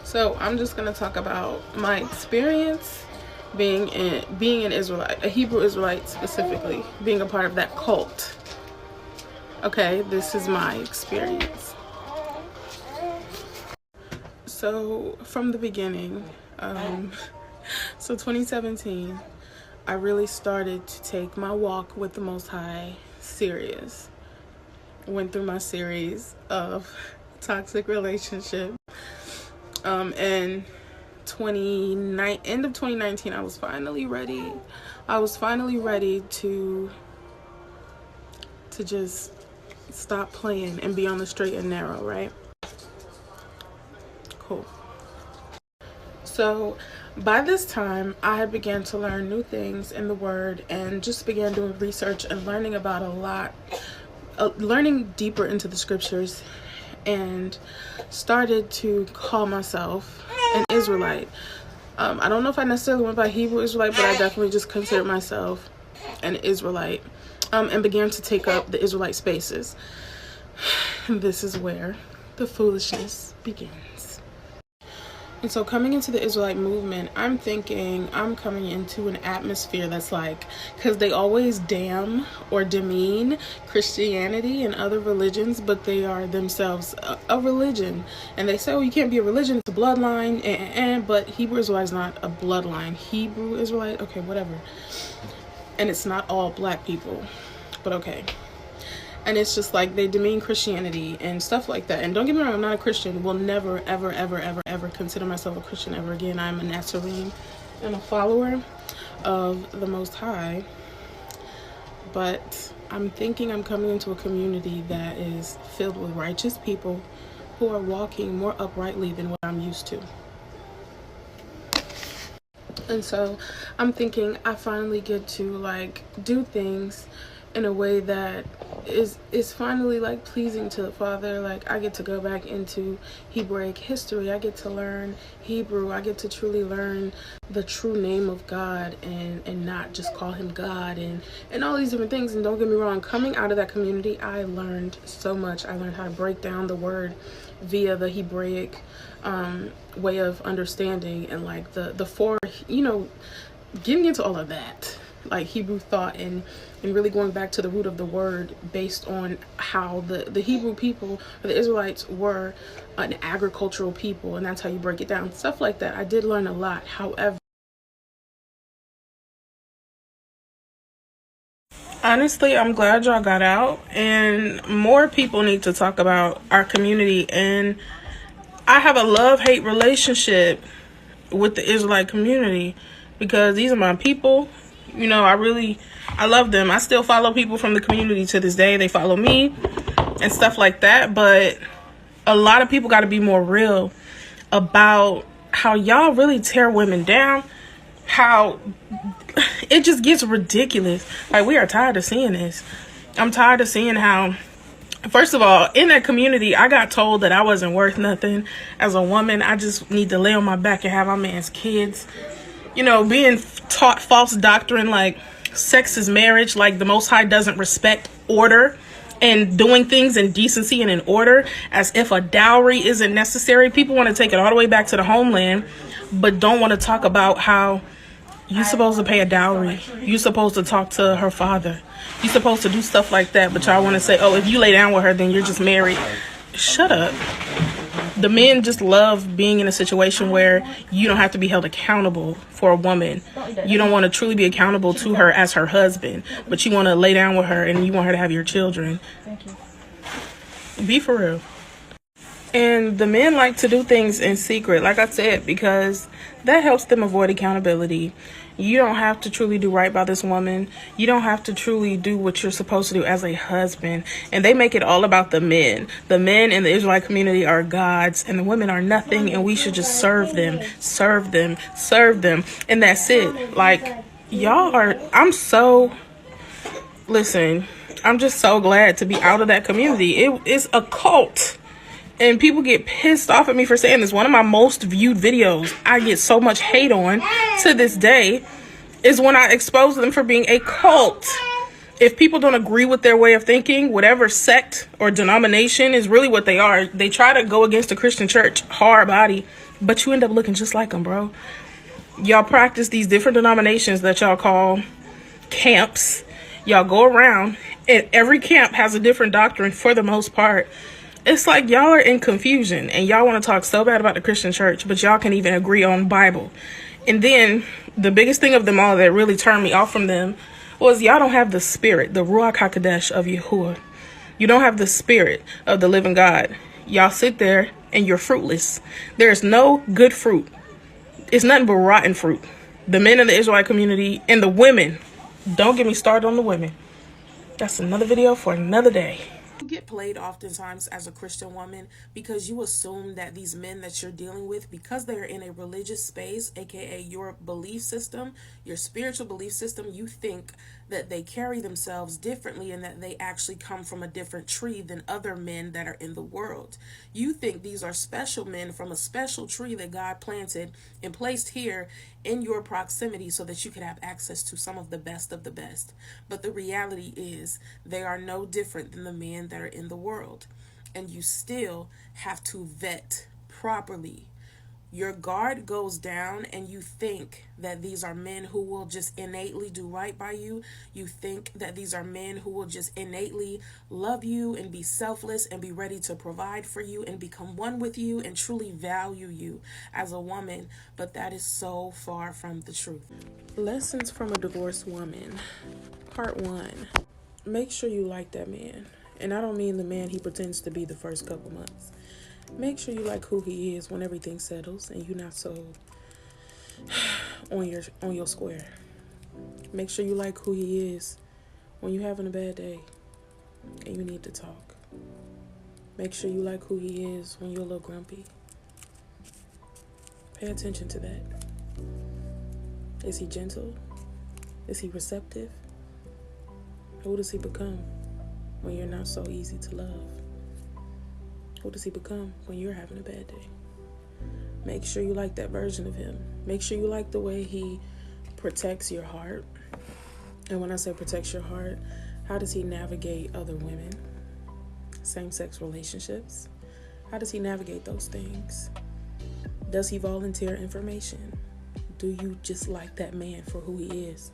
So I'm just gonna talk about my experience being an Israelite, a Hebrew Israelite specifically, being a part of that cult. Okay, this is my experience. So from the beginning, so 2017, I really started to take my walk with the Most High serious. Went through my series of toxic relationship. And end of 2019, I was finally ready. To just stop playing and be on the straight and narrow, right? Cool. So by this time, I began to learn new things in the Word and just began doing research and learning about a lot, learning deeper into the scriptures, and started to call myself an Israelite. I don't know if I necessarily went by Hebrew Israelite, but I definitely just considered myself an Israelite, and began to take up the Israelite spaces. This is where the foolishness begins. And so coming into the Israelite movement, I'm thinking I'm coming into an atmosphere that's like, because they always damn or demean Christianity and other religions, but they are themselves a religion. And they say, oh, you can't be a religion, it's a bloodline, but Hebrew Israelite is not a bloodline. Hebrew Israelite, okay, whatever. And it's not all black people, but okay. And it's just like they demean Christianity and stuff like that. And don't get me wrong, I'm not a Christian. Will never, ever, ever, ever, ever consider myself a Christian ever again. I'm a Nazarene and a follower of the Most High. But I'm thinking I'm coming into a community that is filled with righteous people who are walking more uprightly than what I'm used to. And so I'm thinking I finally get to like do things in a way that is finally like pleasing to the Father. Like I get to go back into Hebraic history. I get to learn Hebrew. I get to truly learn the true name of God and not just call him God and all these different things. And don't get me wrong, coming out of that community, I learned so much. I learned how to break down the word via the Hebraic way of understanding, and like the four, getting into all of that, like Hebrew thought and really going back to the root of the word based on how the Hebrew people or the Israelites were an agricultural people, and that's how you break it down, stuff like that. I did learn a lot. However, honestly, I'm glad y'all got out, and more people need to talk about our community. And I have a love-hate relationship with the Israelite community because these are my people. I love them. I still follow people from the community to this day. They follow me and stuff like that. But a lot of people got to be more real about how y'all really tear women down. How it just gets ridiculous. Like, we are tired of seeing this. I'm tired of seeing how, first of all, in that community, I got told that I wasn't worth nothing as a woman. I just need to lay on my back and have my man's kids. Being taught false doctrine like sex is marriage, like the Most High doesn't respect order and doing things in decency and in order, as if a dowry isn't necessary. People want to take it all the way back to the homeland, but don't want to talk about how you're supposed to pay a dowry. You're supposed to talk to her father. You're supposed to do stuff like that, but y'all want to say, oh, if you lay down with her, then you're just married. Shut up. The men just love being in a situation where you don't have to be held accountable for a woman. You don't want to truly be accountable to her as her husband, but you want to lay down with her and you want her to have your children. Thank you. Be for real. And the men like to do things in secret, like I said, because that helps them avoid accountability. You don't have to truly do right by this woman. You don't have to truly do what you're supposed to do as a husband. And they make it all about the men. The men in the Israelite community are gods and the women are nothing, and we should just serve them. And that's it. Like, y'all are, I'm just so glad to be out of that community. It is a cult. And people get pissed off at me for saying this. One of my most viewed videos I get so much hate on to this day is when I expose them for being a cult. If people don't agree with their way of thinking, whatever sect or denomination is really what they are. They try to go against the Christian church, hard body, but you end up looking just like them, bro. Y'all practice these different denominations that y'all call camps. Y'all go around, and every camp has a different doctrine for the most part. It's like y'all are in confusion, and y'all want to talk so bad about the Christian church, but y'all can even agree on Bible. And then the biggest thing of them all that really turned me off from them was y'all don't have the spirit, the Ruach HaKodesh of Yahuwah. You don't have the spirit of the living God. Y'all sit there and you're fruitless. There's no good fruit. It's nothing but rotten fruit. The men in the Israelite community and the women, don't get me started on the women. That's another video for another day. You get played oftentimes as a Christian woman because you assume that these men that you're dealing with, because they're in a religious space, aka your belief system, your spiritual belief system, you think that they carry themselves differently and that they actually come from a different tree than other men that are in the world. You think these are special men from a special tree that God planted and placed here in your proximity so that you could have access to some of the best of the best. But the reality is they are no different than the men that are in the world. And you still have to vet properly. Your guard goes down and you think that these are men who will just innately do right by you. You think that these are men who will just innately love you and be selfless and be ready to provide for you and become one with you and truly value you as a woman. But that is so far from the truth. Lessons from a divorced woman. Part 1. Make sure you like that man. And I don't mean the man he pretends to be the first couple months. Make sure you like who he is when everything settles and you're not so on your square. Make sure you like who he is when you're having a bad day and you need to talk. Make sure you like who he is when you're a little grumpy. Pay attention to that. Is he gentle? Is he receptive? Who does he become when you're not so easy to love? Who does he become when you're having a bad day? Make sure you like that version of him. Make sure you like the way he protects your heart. And when I say protects your heart, how does he navigate other women? Same-sex relationships? How does he navigate those things? Does he volunteer information? Do you just like that man for who he is?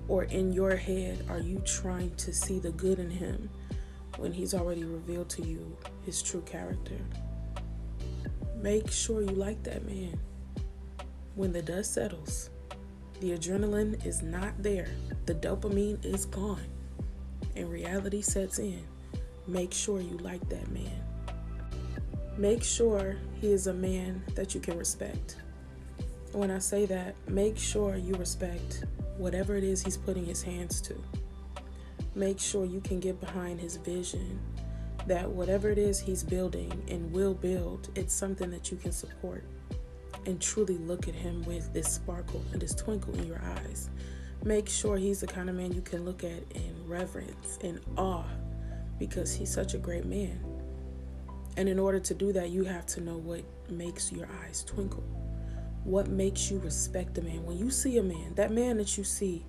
Or in your head, are you trying to see the good in him when he's already revealed to you his true character? Make sure you like that man. When the dust settles, the adrenaline is not there, the dopamine is gone, and reality sets in. Make sure you like that man. Make sure he is a man that you can respect. When I say that, make sure you respect whatever it is he's putting his hands to. Make sure you can get behind his vision, that whatever it is he's building and will build, it's something that you can support, and truly look at him with this sparkle and this twinkle in your eyes. Make sure he's the kind of man you can look at in reverence and awe, because he's such a great man. And in order to do that, you have to know what makes your eyes twinkle. What makes you respect a man? When you see a man, that man that you see,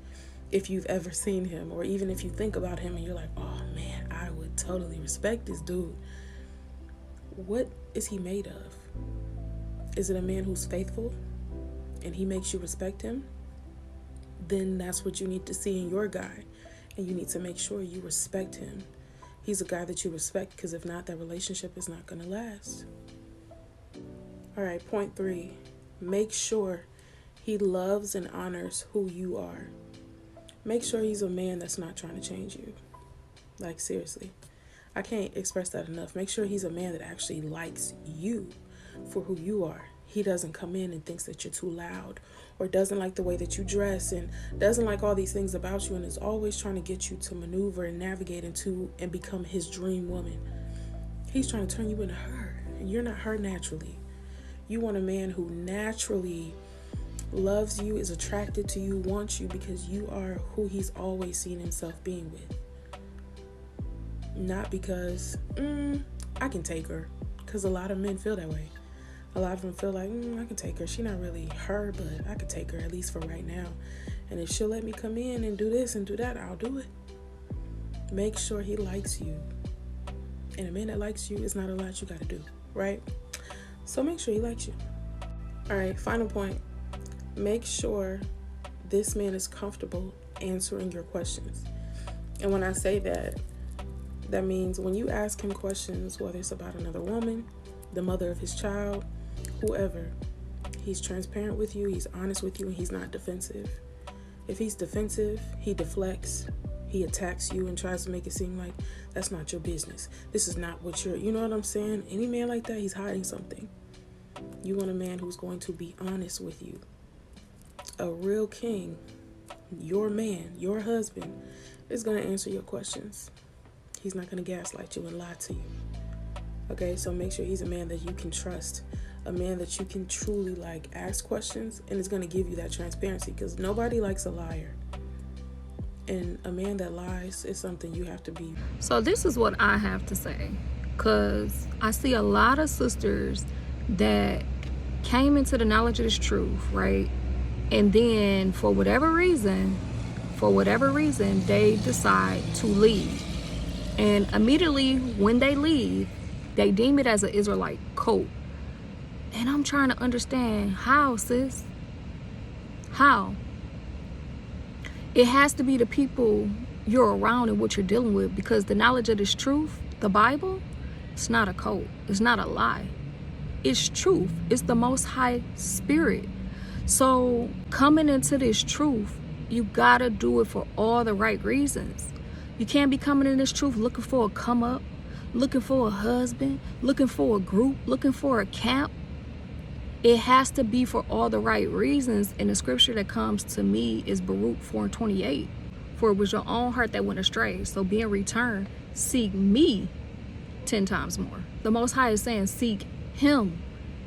if you've ever seen him, or even if you think about him and you're like, oh man, I would totally respect this dude. What is he made of? Is it a man who's faithful and he makes you respect him? Then that's what you need to see in your guy. And you need to make sure you respect him. He's a guy that you respect, because if not, that relationship is not going to last. All right, point 3. Make sure he loves and honors who you are. Make sure he's a man that's not trying to change you. Like, seriously. I can't express that enough. Make sure he's a man that actually likes you for who you are. He doesn't come in and thinks that you're too loud, or doesn't like the way that you dress, and doesn't like all these things about you, and is always trying to get you to maneuver and navigate into and become his dream woman. He's trying to turn you into her, and you're not her naturally. You want a man who naturally loves you, is attracted to you, wants you because you are who he's always seen himself being with. Not because, I can take her. Because a lot of men feel that way. A lot of them feel like, I can take her. She's not really her, but I can take her, at least for right now. And if she'll let me come in and do this and do that, I'll do it. Make sure he likes you. And a man that likes you is not a lot you got to do, right? So make sure he likes you. All right, final point. Make sure this man is comfortable answering your questions. And when I say that, that means when you ask him questions, whether it's about another woman, the mother of his child, whoever, he's transparent with you, he's honest with you, and he's not defensive. If he's defensive, he deflects, he attacks you and tries to make it seem like that's not your business. This is not what you know what I'm saying? Any man like that, he's hiding something. You want a man who's going to be honest with you. A real king, your man, your husband, is going to answer your questions. He's not going to gaslight you and lie to you. Okay, so make sure he's a man that you can trust. A man that you can truly ask questions and is going to give you that transparency, because nobody likes a liar. And a man that lies is something you have to be. So this is what I have to say, because I see a lot of sisters that came into the knowledge of this truth, right? And then for whatever reason, they decide to leave. And immediately when they leave, they deem it as an Israelite coat. And I'm trying to understand how, sis? How? It has to be the people you're around and what you're dealing with, because the knowledge of this truth, the Bible, it's not a cult. It's not a lie. It's truth. It's the Most High Spirit. So coming into this truth, you gotta do it for all the right reasons. You can't be coming in this truth looking for a come up, looking for a husband, looking for a group, looking for a camp. It has to be for all the right reasons. And the scripture that comes to me is Baruch 4:28. For it was your own heart that went astray. So be in return, seek me 10 times more. The Most High is saying seek him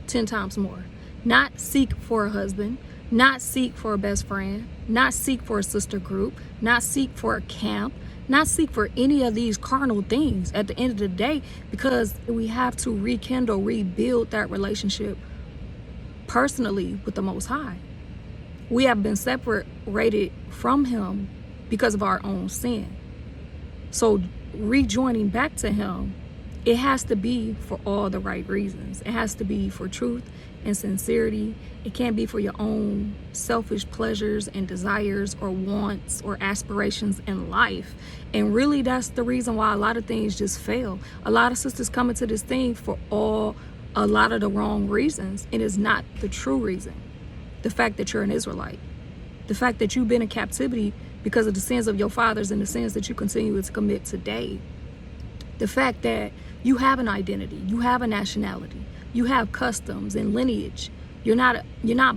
10 times more. Not seek for a husband, not seek for a best friend, not seek for a sister group, not seek for a camp, not seek for any of these carnal things at the end of the day, because we have to rekindle, rebuild that relationship personally with the Most High. We have been separated from him because of our own sin. So rejoining back to him, it has to be for all the right reasons. It has to be for truth and sincerity. It can't be for your own selfish pleasures and desires or wants or aspirations in life. And really, that's the reason why a lot of things just fail. A lot of sisters come into this thing for a lot of the wrong reasons. It is not the true reason. The fact that you're an Israelite. The fact that you've been in captivity because of the sins of your fathers and the sins that you continue to commit today. The fact that you have an identity, you have a nationality, you have customs and lineage. You're not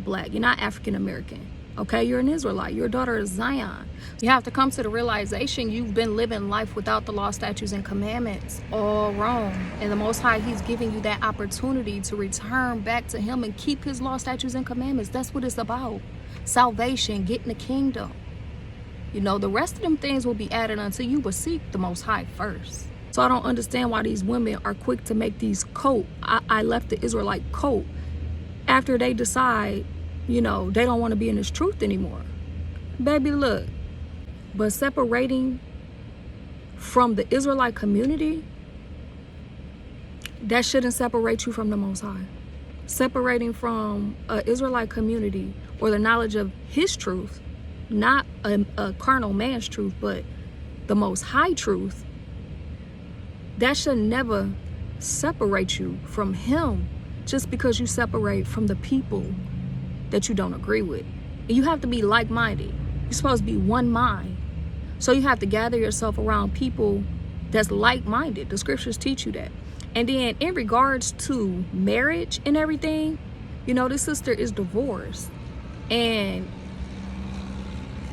black, you're not African American. Okay, you're an Israelite, you're a daughter of Zion. You have to come to the realization you've been living life without the law, statutes, and commandments, all wrong. And the Most High, he's giving you that opportunity to return back to him and keep his law, statutes, and commandments. That's what it's about. Salvation, getting the kingdom. You know, the rest of them things will be added unto you, but seek the Most High first. So I don't understand why these women are quick to make these cult. I left the Israelite cult after they decide, they don't want to be in this truth anymore. Baby, look. But separating from the Israelite community, that shouldn't separate you from the Most High. Separating from an Israelite community or the knowledge of his truth, not a carnal man's truth, but the Most High truth, that should never separate you from him just because you separate from the people that you don't agree with. You have to be like-minded. You're supposed to be one mind. So you have to gather yourself around people that's like-minded. The scriptures teach you that. And then in regards to marriage and everything, this sister is divorced. And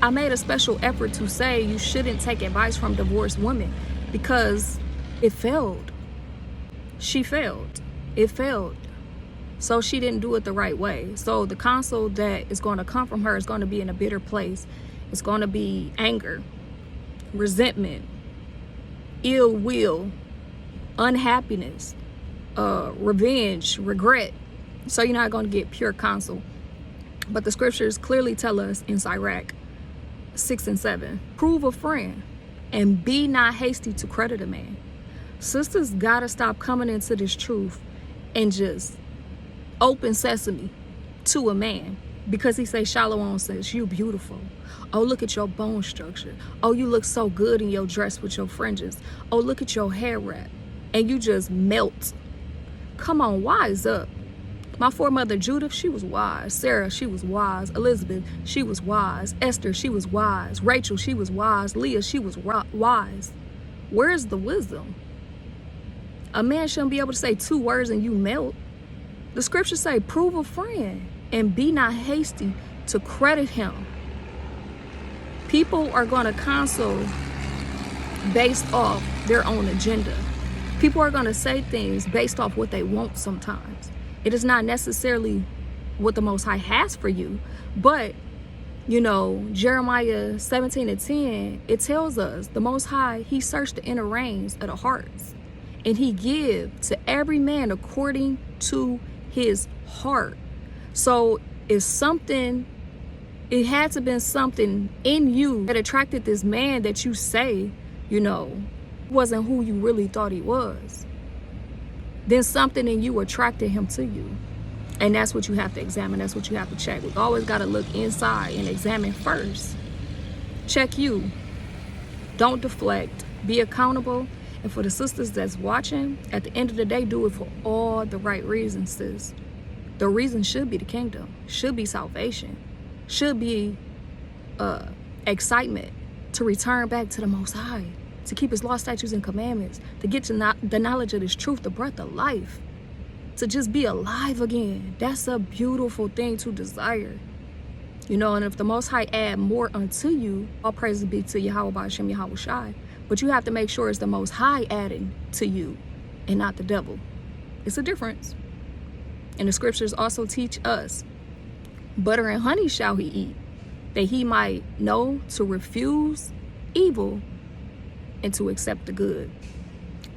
I made a special effort to say you shouldn't take advice from divorced women because it failed. She failed. It failed. So she didn't do it the right way. So the counsel that is going to come from her is going to be in a bitter place. It's going to be anger, resentment, ill will, unhappiness, revenge, regret. So you're not going to get pure counsel. But the scriptures clearly tell us in Sirach 6 and 7, prove a friend. and be not hasty to credit a man. Sisters gotta stop coming into this truth and just open sesame to a man because he say Shalom says you beautiful. Oh, look at your bone structure. Oh, you look so good in your dress with your fringes. Oh, look at your hair wrap. And you just melt. Come on, wise up. My foremother Judith, she was wise. Sarah, she was wise. Elizabeth, she was wise. Esther, she was wise. Rachel, she was wise. Leah, she was wise. Where's the wisdom? A man shouldn't be able to say 2 words and you melt. The scriptures say, prove a friend and be not hasty to credit him. People are going to counsel based off their own agenda. People are going to say things based off what they want sometimes. It is not necessarily what the Most High has for you, but, you know, Jeremiah 17:10, it tells us the Most High, he searched the inner reins of the hearts, and he give to every man according to his heart. So it's something, it had to been something in you that attracted this man that you say, you know, wasn't who you really thought he was. Then something in you attracted him to you. And that's what you have to examine. That's what you have to check. We always got to look inside and examine first. Check you. Don't deflect. Be accountable. And for the sisters that's watching, at the end of the day, do it for all the right reasons, sis. The reason should be the kingdom, should be salvation, should be excitement to return back to the Most High, to keep his law, statutes, and commandments, to get to the knowledge of this truth, the breath of life, to just be alive again. That's a beautiful thing to desire. You know, and if the Most High add more unto you, all praises be to Yahweh Ba'ashem Yahweh Shai. But you have to make sure it's the Most High adding to you and not the devil. It's a difference. And the scriptures also teach us, butter and honey shall he eat, that he might know to refuse evil and to accept the good.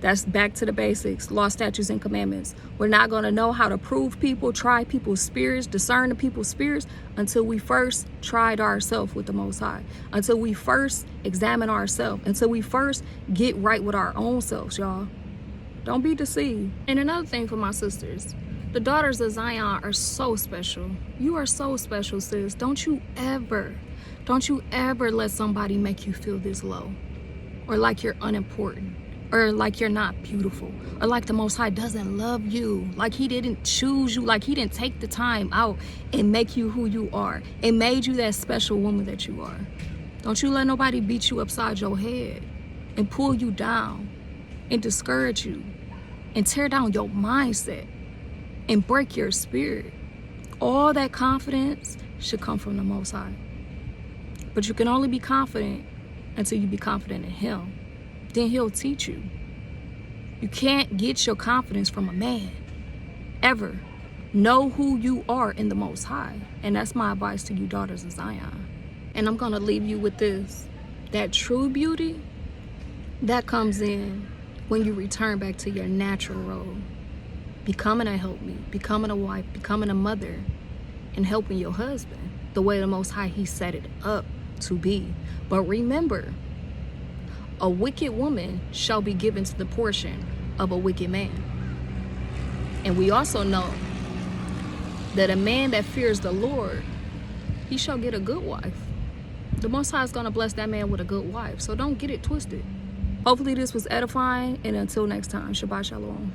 That's back to the basics, law, statutes, and commandments. We're not going to know how to prove people, try people's spirits, discern the people's spirits until we first tried ourselves with the Most High, until we first examine ourselves, until we first get right with our own selves, y'all. Don't be deceived. And another thing for my sisters, the daughters of Zion are so special. You are so special, sis. Don't you ever let somebody make you feel this low, or like you're unimportant, or like you're not beautiful, or like the Most High doesn't love you, like he didn't choose you, like he didn't take the time out and make you who you are and made you that special woman that you are. Don't you let nobody beat you upside your head and pull you down and discourage you and tear down your mindset and break your spirit. All that confidence should come from the Most High. But you can only be confident until you be confident in him. Then he'll teach you. You can't get your confidence from a man, ever. Know who you are in the Most High. And that's my advice to you daughters of Zion. And I'm gonna leave you with this. That true beauty, that comes in when you return back to your natural role. Becoming a helpmeet, becoming a wife, becoming a mother, and helping your husband the way the Most High, he set it up to be. But remember, a wicked woman shall be given to the portion of a wicked man. And we also know that a man that fears the Lord, he shall get a good wife. The Most High is going to bless that man with a good wife. So don't get it twisted. Hopefully this was edifying. And until next time, Shabbat Shalom.